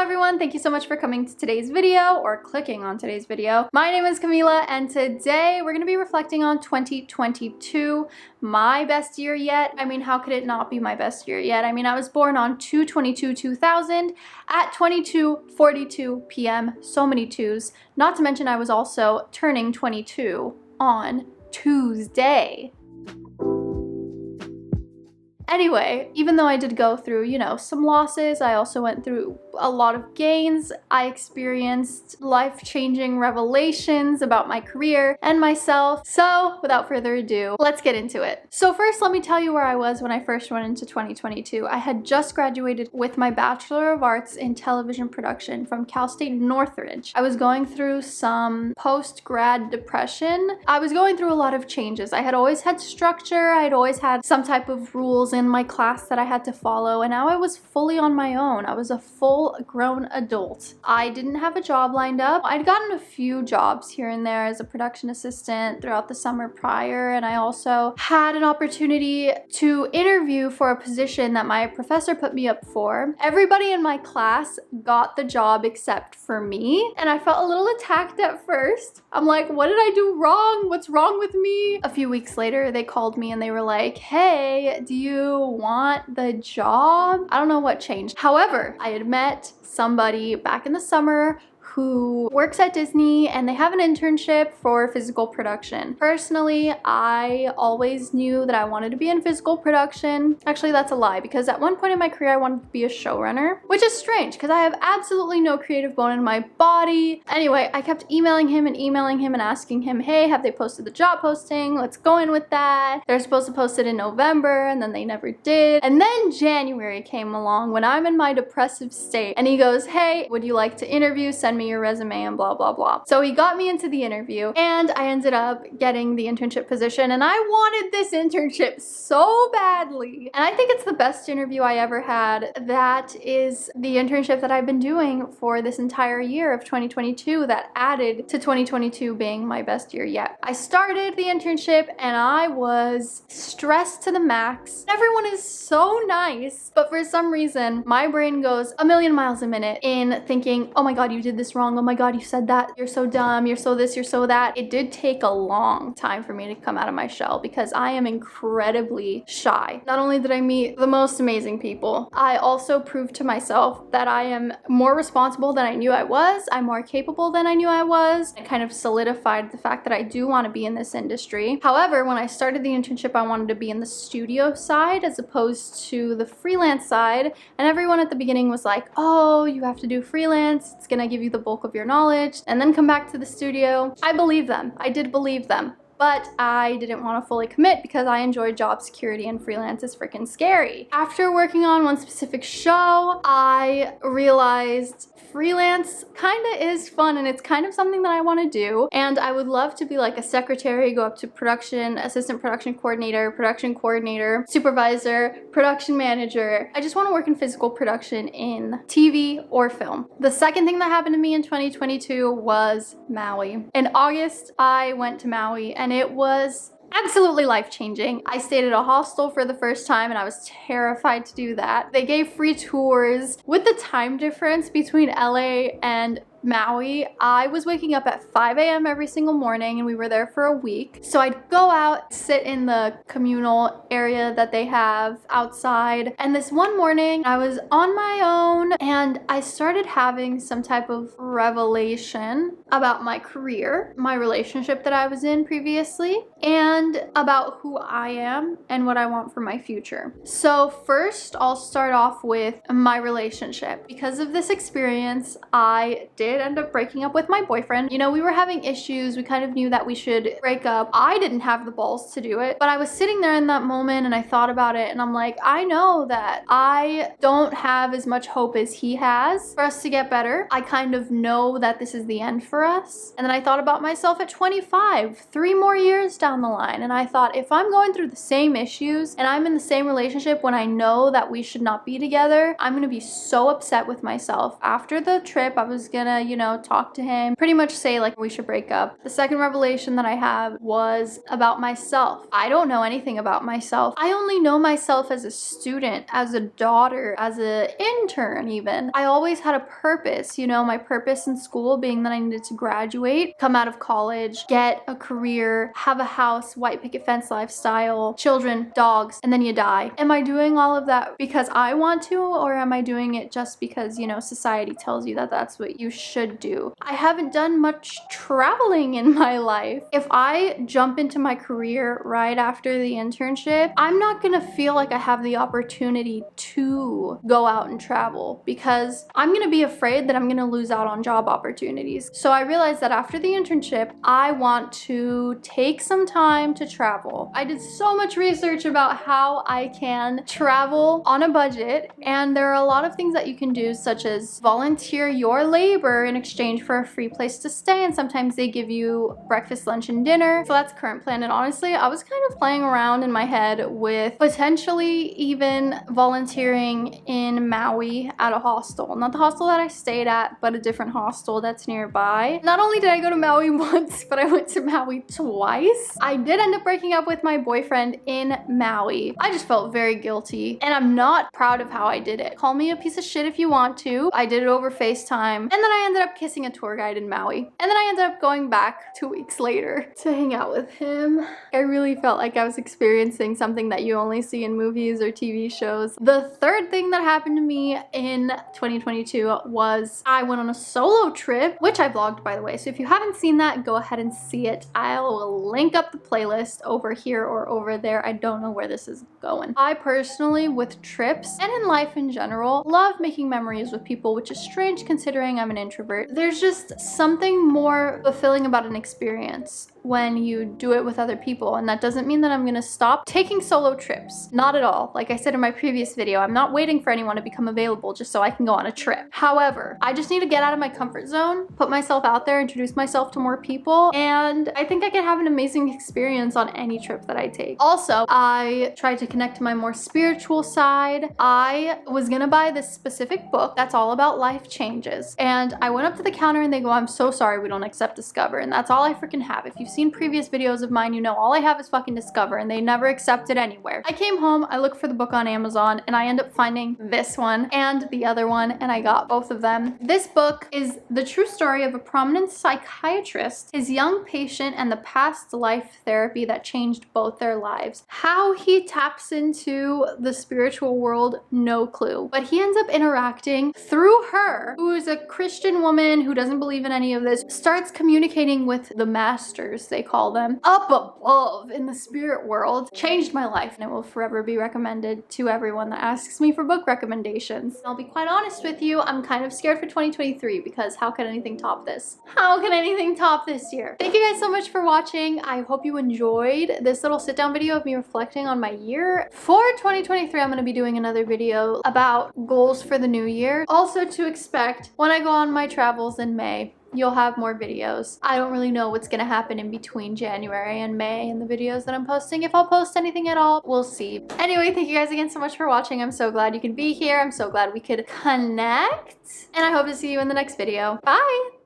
everyone, thank you so much for coming to today's video or clicking on today's video. My name is Camila and today we're going to be reflecting on 2022, my best year yet. I mean, how could it not be my best year yet? I mean, I was born on 2/22/2000 at 22:42 p.m. So many twos. Not to mention I was also turning 22 on Tuesday. Anyway, even though I did go through, some losses, I also went through a lot of gains. I experienced life-changing revelations about my career and myself. So, without further ado, let's get into it. So first, let me tell you where I was when I first went into 2022. I had just graduated with my Bachelor of Arts in Television Production from Cal State Northridge. I was going through some post-grad depression. I was going through a lot of changes. I had always had structure. I had always had some type of rules in my class that I had to follow, and now I was fully on my own. I was a full-grown adult. I didn't have a job lined up. I'd gotten a few jobs here and there as a production assistant throughout the summer prior, and I also had an opportunity to interview for a position that my professor put me up for. Everybody in my class got the job except for me, and I felt a little attacked at first. I'm like, what did I do wrong? What's wrong with me? A few weeks later, they called me and they were like, hey, do you want the job? I don't know what changed. However, I had met somebody back in the summer who works at Disney and they have an internship for physical production. Personally, I always knew that I wanted to be in physical production. Actually, that's a lie, because at one point in my career, I wanted to be a showrunner, which is strange because I have absolutely no creative bone in my body. Anyway, I kept emailing him and asking him, hey, have they posted the job posting? Let's go in with that. They're supposed to post it in November and then they never did. And then January came along when I'm in my depressive state and he goes, hey, would you like to interview? Send me your resume and blah blah blah. So he got me into the interview and I ended up getting the internship position, and I wanted this internship so badly. And I think it's the best interview I ever had. That is the internship that I've been doing for this entire year of 2022 that added to 2022 being my best year yet. I started the internship and I was stressed to the max. Everyone is so nice, but for some reason my brain goes a million miles a minute in thinking, oh my god, you did this wrong. Oh my god, you said that. You're so dumb. You're so this, you're so that. It did take a long time for me to come out of my shell because I am incredibly shy. Not only did I meet the most amazing people, I also proved to myself that I am more responsible than I knew I was. I'm more capable than I knew I was. It kind of solidified the fact that I do want to be in this industry. However, when I started the internship, I wanted to be in the studio side as opposed to the freelance side. And everyone at the beginning was like, oh, you have to do freelance. It's gonna give you the bulk of your knowledge and then come back to the studio. I believe them. I did believe them. But I didn't want to fully commit because I enjoy job security and freelance is freaking scary. After working on one specific show, I realized freelance kind of is fun and it's kind of something that I want to do. And I would love to be like a secretary, go up to production, assistant production coordinator, supervisor, production manager. I just want to work in physical production in TV or film. The second thing that happened to me in 2022 was Maui. In August, I went to Maui and it was absolutely life-changing. I stayed at a hostel for the first time and I was terrified to do that. They gave free tours. With the time difference between LA and Maui, I was waking up at 5 a.m. every single morning and we were there for a week. So I'd go out, sit in the communal area that they have outside. And this one morning I was on my own and I started having some type of revelation about my career, my relationship that I was in previously, and about who I am and what I want for my future. So first, I'll start off with my relationship. Because of this experience, I did end up breaking up with my boyfriend. We were having issues. We kind of knew that we should break up. I didn't have the balls to do it, but I was sitting there in that moment and I thought about it and I'm like, I know that I don't have as much hope as he has for us to get better. I kind of know that this is the end for us. And then I thought about myself at 25, 3 more years down the line. And I thought, if I'm going through the same issues and I'm in the same relationship when I know that we should not be together, I'm gonna be so upset with myself. After the trip, I was gonna, you know, talk to him, pretty much say like we should break up. The second revelation that I have was about myself. I don't know anything about myself. I only know myself as a student, as a daughter, as an intern even. I always had a purpose, you know, my purpose in school being that I needed to graduate, come out of college, get a career, have a house, white picket fence lifestyle, children, dogs, and then you die. Am I doing all of that because I want to, or am I doing it just because, you know, society tells you that that's what you should do? I haven't done much traveling in my life. If I jump into my career right after the internship, I'm not gonna feel like I have the opportunity to go out and travel because I'm gonna be afraid that I'm gonna lose out on job opportunities. So I realized that after the internship, I want to take some time to travel. I did so much research about how I can travel on a budget, and there are a lot of things that you can do, such as volunteer your labor in exchange for a free place to stay, and sometimes they give you breakfast, lunch, and dinner. So that's the current plan, and honestly, I was kind of playing around in my head with potentially even volunteering in Maui at a hostel. Not the hostel that I stayed at, but a different hostel that's nearby. Not only did I go to Maui once, but I went to Maui twice. I did end up breaking up with my boyfriend in Maui. I just felt very guilty, and I'm not proud of how I did it. Call me a piece of shit if you want to. I did it over FaceTime, and then I ended up kissing a tour guide in Maui. And then I ended up going back 2 weeks later to hang out with him. I really felt like I was experiencing something that you only see in movies or TV shows. The third thing that happened to me in 2022 was I went on a solo trip, which I vlogged, by the way. So if you haven't seen that, go ahead and see it. I'll link up the playlist over here or over there. I don't know where this is going. I personally, with trips and in life in general, love making memories with people, which is strange considering I'm an introvert. There's just something more fulfilling about an experience when you do it with other people, and that doesn't mean that I'm gonna stop taking solo trips. Not at all. Like I said in my previous video, I'm not waiting for anyone to become available just so I can go on a trip. However, I just need to get out of my comfort zone, put myself out there, introduce myself to more people, and I think I can have an amazing experience on any trip that I take. Also, I tried to connect to my more spiritual side. I was gonna buy this specific book that's all about life changes, and I went up to the counter and they go, "I'm so sorry, we don't accept Discover," and that's all I freaking have. If you've seen previous videos of mine, you know all I have is fucking Discover, and they never accept it anywhere. I came home, I looked for the book on Amazon, and I end up finding this one and the other one, and I got both of them. This book is the true story of a prominent psychiatrist, his young patient, and the past life therapy that changed both their lives. How he taps into the spiritual world, no clue. But he ends up interacting through her, who is a Christian woman who doesn't believe in any of this, starts communicating with the masters, they call them, up above in the spirit world. Changed my life, and it will forever be recommended to everyone that asks me for book recommendations. I'll be quite honest with you, I'm kind of scared for 2023 because how could anything top this? How can anything top this year? Thank you guys so much for watching. I hope you enjoyed this little sit down video of me reflecting on my year. For 2023, I'm going to be doing another video about goals for the new year. Also to expect when I go on my travels in May. You'll have more videos. I don't really know what's gonna happen in between January and May in the videos that I'm posting. If I'll post anything at all, we'll see. Anyway, thank you guys again so much for watching. I'm so glad you could be here. I'm so glad we could connect. And I hope to see you in the next video. Bye!